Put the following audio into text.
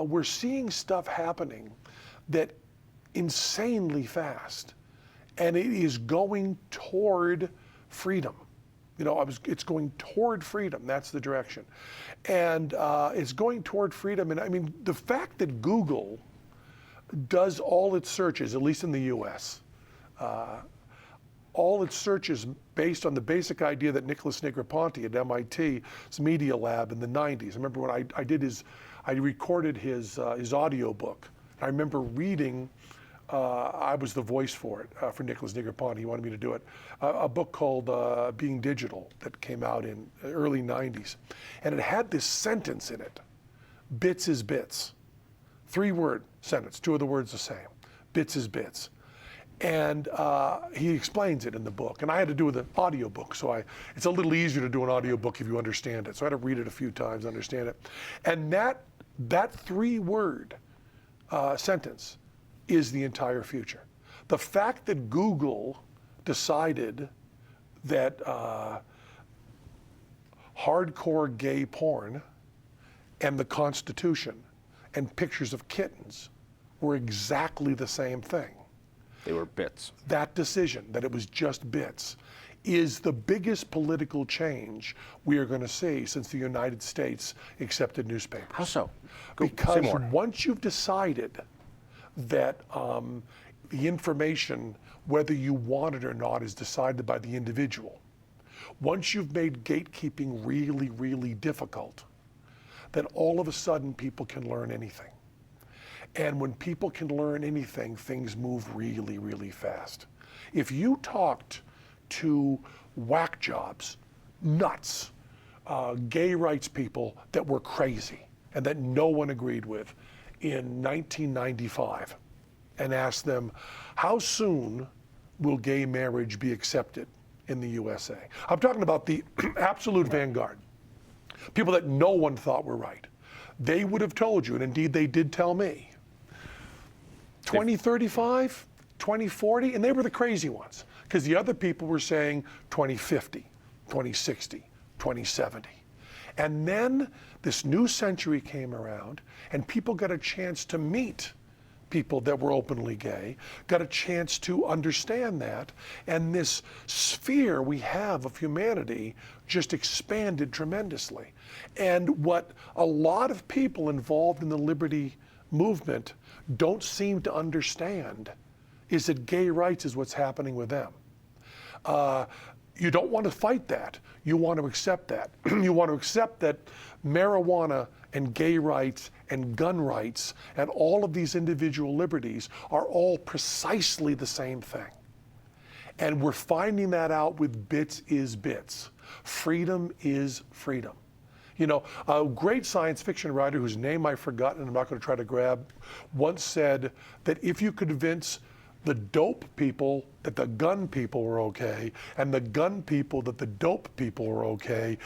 we're seeing stuff happening that insanely fast, and it is going toward freedom. It's going toward freedom. That's the direction. And it's going toward freedom. And I mean, the fact that Google does all its searches, at least in the US, all its searches based on the basic idea that Nicholas Negroponte at MIT's Media Lab in the 90s. I remember when I recorded his audio book. I remember reading, I was the voice for it, for Nicholas Negroponte. He wanted me to do it. A book called Being Digital that came out in the early 90s. And it had this sentence in it, bits is bits. 3-word sentence, 2 of the words the same. Bits is bits. And he explains it in the book. And I had to do the audio book, so it's a little easier to do an audio book if you understand it. So I had to read it a few times to understand it. And that 3-word sentence is the entire future. The fact that Google decided that hardcore gay porn and the Constitution and pictures of kittens were exactly the same thing. They were bits. That decision, that it was just bits, is the biggest political change we are going to see since the United States accepted newspapers. How so? Because once you've decided that the information, whether you want it or not, is decided by the individual, once you've made gatekeeping really, really difficult, then all of a sudden people can learn anything. And when people can learn anything, things move really, really fast. If you talked to whack jobs, nuts, gay rights people that were crazy and that no one agreed with in 1995 and asked them, how soon will gay marriage be accepted in the USA? I'm talking about the absolute vanguard, people that no one thought were right. They would have told you, and indeed they did tell me, 2035, 2040, and they were the crazy ones, because the other people were saying 2050, 2060, 2070. And then this new century came around, and people got a chance to meet people that were openly gay, got a chance to understand that, and this sphere we have of humanity just expanded tremendously. And what a lot of people involved in the liberty movement don't seem to understand is that gay rights is what's happening with them. You don't want to fight that. You want to accept that. You want to accept that marijuana and gay rights and gun rights and all of these individual liberties are all precisely the same thing. And we're finding that out with bits is bits. Freedom is freedom. You know, a great science fiction writer whose name I've forgotten and I'm not going to try to grab, once said that if you convince the dope people that the gun people were okay, and the gun people that the dope people were okay,